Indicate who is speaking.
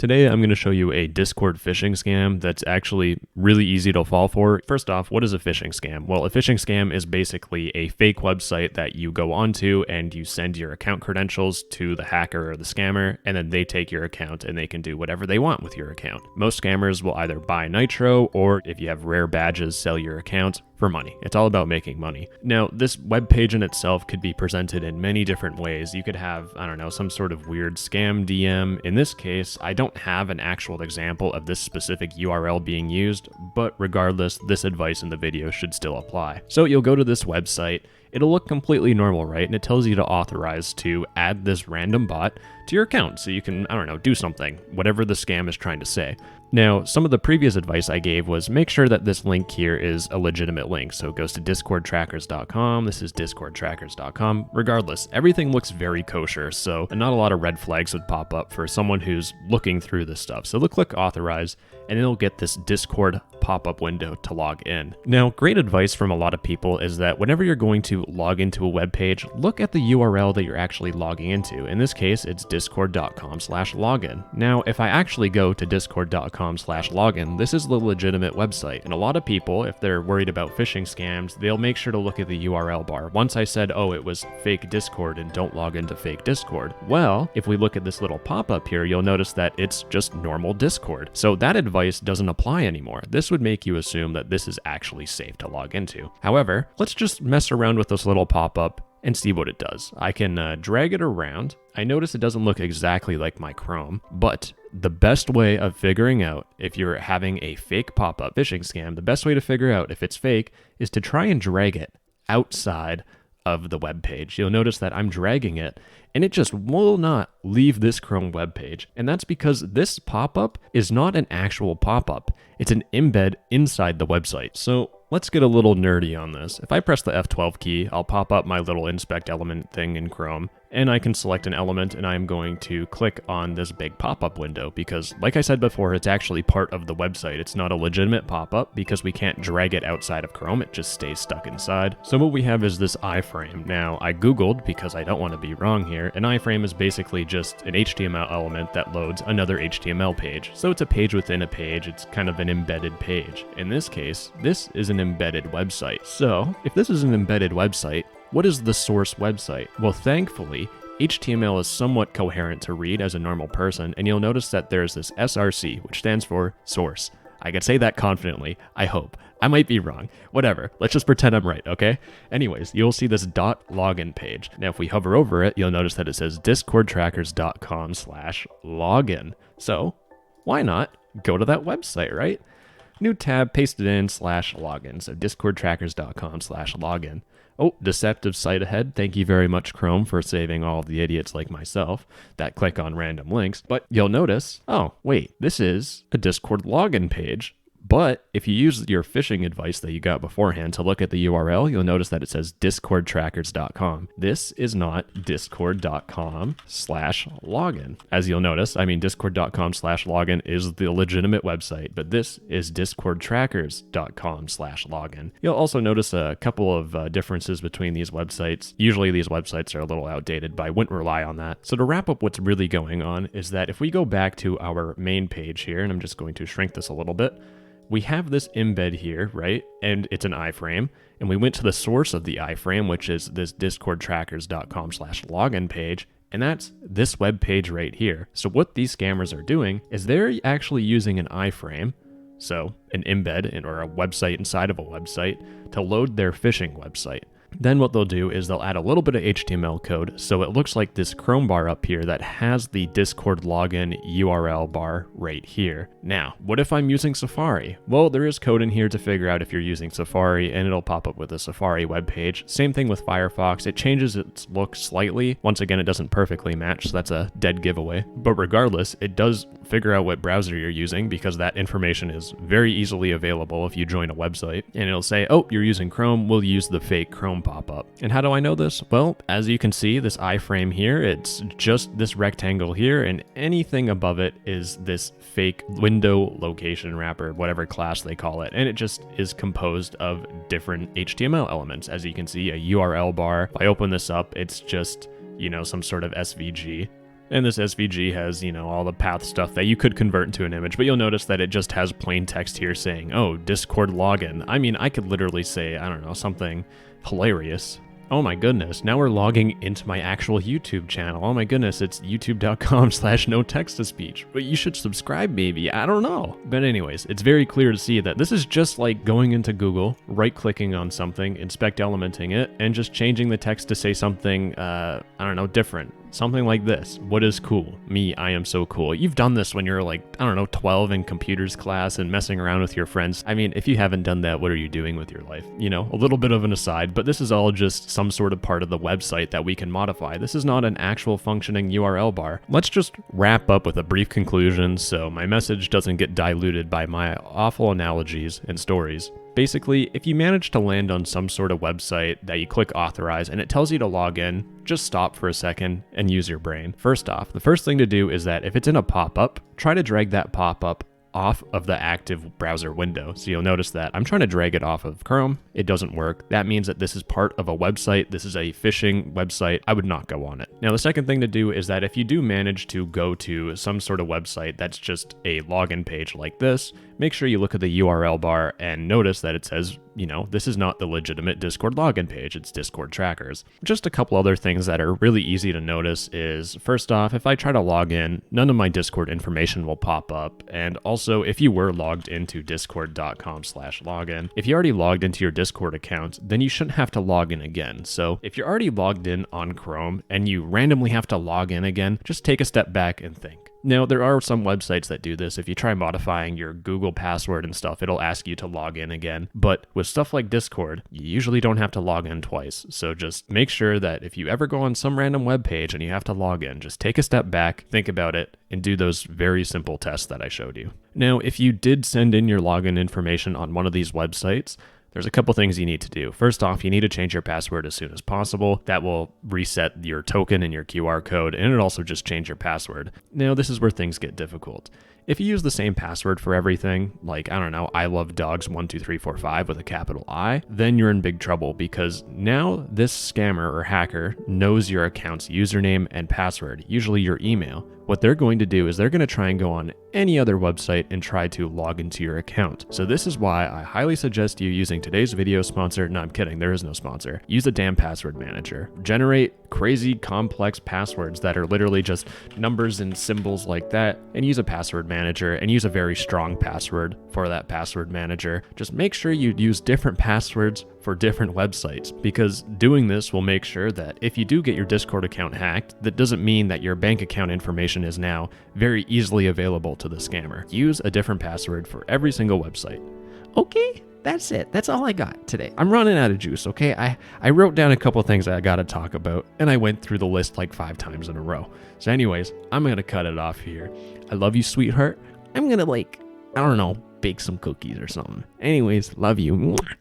Speaker 1: Today I'm going to show you a Discord phishing scam that's actually really easy to fall for. First off, what is a phishing scam? Well, a phishing scam is basically a fake website that you go onto and you send your account credentials to the hacker or the scammer, and then they take your account and they can do whatever they want with your account. Most scammers will either buy nitro or, if you have rare badges, sell your account for money. It's all about making money. Now, this web page in itself could be presented in many different ways. You could have, I don't know, some sort of weird scam DM. In this case, I don't have an actual example of this specific URL being used, but regardless, this advice in the video should still apply. So you'll go to this website. It'll look completely normal, right? And it tells you to authorize to add this random bot to your account so you can, I don't know, do something, whatever the scam is trying to say. Now, some of the previous advice I gave was make sure that this link here is a legitimate link. So it goes to discordtrackers.com. This is discordtrackers.com. Regardless, everything looks very kosher, so not a lot of red flags would pop up for someone who's looking through this stuff. So they'll click authorize, and it'll get this Discord pop-up window to log in. Now, great advice from a lot of people is that whenever you're going to log into a web page, look at the URL that you're actually logging into. In this case, it's discord.com/login. Now, if I actually go to discord.com/login, this is the legitimate website. And a lot of people, if they're worried about phishing scams, they'll make sure to look at the URL bar. Once I said, oh, it was fake Discord and don't log into fake Discord. Well, if we look at this little pop-up here, you'll notice that it's just normal Discord. So that advice doesn't apply anymore. This would make you assume that this is actually safe to log into. However, let's just mess around with this little pop-up and see what it does. I can drag it around. I notice it doesn't look exactly like my Chrome, but the best way of figuring out if you're having a fake pop-up phishing scam, the best way to figure out if it's fake is to try and drag it outside of the web page. You'll notice that I'm dragging it and it just will not leave this Chrome web page. And that's because this pop-up is not an actual pop-up. It's an embed inside the website. So let's get a little nerdy on this. If I press the F12 key, I'll pop up my little inspect element thing in Chrome, and I can select an element, and I'm going to click on this big pop-up window because, like I said before, it's actually part of the website. It's not a legitimate pop-up because we can't drag it outside of Chrome. It just stays stuck inside. So what we have is this iframe. Now, I Googled, because I don't want to be wrong here, an iframe is basically just an HTML element that loads another HTML page. So it's a page within a page. It's kind of an embedded page. In this case, this is an embedded website. So if this is an embedded website, what is the source website? Well, thankfully, HTML is somewhat coherent to read as a normal person, and you'll notice that there's this SRC, which stands for source. I can say that confidently, I hope. I might be wrong. Whatever, let's just pretend I'm right, okay? Anyways, you'll see this .login page. Now, if we hover over it, you'll notice that it says discordtrackers.com/login. So, why not go to that website, right? New tab, paste it in, /login. So discordtrackers.com/login. Oh, deceptive site ahead. Thank you very much, Chrome, for saving all of the idiots like myself that click on random links. But you'll notice, oh, wait, this is a Discord login page. But if you use your phishing advice that you got beforehand to look at the URL, you'll notice that it says discordtrackers.com. This is not discord.com/login. As you'll notice, I mean, discord.com/login is the legitimate website, but this is discordtrackers.com/login. You'll also notice a couple of differences between these websites. Usually these websites are a little outdated, but I wouldn't rely on that. So to wrap up what's really going on is that if we go back to our main page here, and I'm just going to shrink this a little bit, we have this embed here, right? And it's an iframe. And we went to the source of the iframe, which is this discordtrackers.com/login page. And that's this web page right here. So what these scammers are doing is they're actually using an iframe, so an embed or a website inside of a website, to load their phishing website. Then what they'll do is they'll add a little bit of HTML code so it looks like this Chrome bar up here that has the Discord login URL bar right here. Now, what if I'm using Safari? Well, there is code in here to figure out if you're using Safari, and it'll pop up with a Safari web page. Same thing with Firefox. It changes its look slightly. Once again, it doesn't perfectly match, so that's a dead giveaway. But regardless, it does figure out what browser you're using because that information is very easily available if you join a website. And it'll say, oh, you're using Chrome, we'll use the fake Chrome pop-up. And how do I know this? Well, as you can see, this iframe here, it's just this rectangle here, and anything above it is this fake window location wrapper, whatever class they call it. And it just is composed of different HTML elements. As you can see, a URL bar. If I open this up, it's just, you know, some sort of SVG. And this SVG has, all the path stuff that you could convert into an image, but you'll notice that it just has plain text here saying, oh, Discord login. I mean, I could literally say, I don't know, something hilarious. Oh my goodness, now we're logging into my actual YouTube channel. Oh my goodness, it's youtube.com/no text to speech. But you should subscribe maybe, I don't know. But anyways, it's very clear to see that this is just like going into Google, right-clicking on something, inspect elementing it, and just changing the text to say something, I don't know, different. Something like this. What is cool? Me, I am so cool. You've done this when you're like, I don't know, 12 in computers class and messing around with your friends. I mean, if you haven't done that, what are you doing with your life? A little bit of an aside, but this is all just some sort of part of the website that we can modify. This is not an actual functioning URL bar. Let's just wrap up with a brief conclusion so my message doesn't get diluted by my awful analogies and stories. Basically, if you manage to land on some sort of website that you click authorize and it tells you to log in, just stop for a second and use your brain. First off, the first thing to do is that if it's in a pop-up, try to drag that pop-up off of the active browser window. So you'll notice that I'm trying to drag it off of Chrome. It doesn't work. That means that this is part of a website. This is a phishing website. I would not go on it. Now, the second thing to do is that if you do manage to go to some sort of website that's just a login page like this, make sure you look at the URL bar and notice that it says, this is not the legitimate Discord login page, it's Discord trackers. Just a couple other things that are really easy to notice is, first off, if I try to log in, none of my Discord information will pop up. And also, if you were logged into discord.com/login, if you already logged into your Discord account, then you shouldn't have to log in again. So if you're already logged in on Chrome and you randomly have to log in again, just take a step back and think. Now, there are some websites that do this. If you try modifying your Google password and stuff, it'll ask you to log in again. But with stuff like Discord, you usually don't have to log in twice. So just make sure that if you ever go on some random web page and you have to log in, just take a step back, think about it, and do those very simple tests that I showed you. Now, if you did send in your login information on one of these websites, there's a couple things you need to do. First off, you need to change your password as soon as possible. That will reset your token and your QR code, and it'll also just change your password. Now, this is where things get difficult. If you use the same password for everything, like, I don't know, I love dogs 12345 with a capital I, then you're in big trouble because now this scammer or hacker knows your account's username and password, usually your email. What they're going to do is they're going to try and go on any other website and try to log into your account. So this is why I highly suggest you using today's video sponsor. No, I'm kidding. There is no sponsor. Use a damn password manager. Generate crazy complex passwords that are literally just numbers and symbols like that, and use a password manager and use a very strong password for that password manager. Just make sure you use different passwords for different websites, because doing this will make sure that if you do get your Discord account hacked, that doesn't mean that your bank account information is now very easily available to the scammer. Use a different password for every single website. Okay, that's it. That's all I got today. I'm running out of juice, okay? I wrote down a couple things I gotta talk about, and I went through the list like 5 times in a row. So anyways, I'm gonna cut it off here. I love you, sweetheart. I'm gonna I don't know, bake some cookies or something. Anyways, love you. Mwah.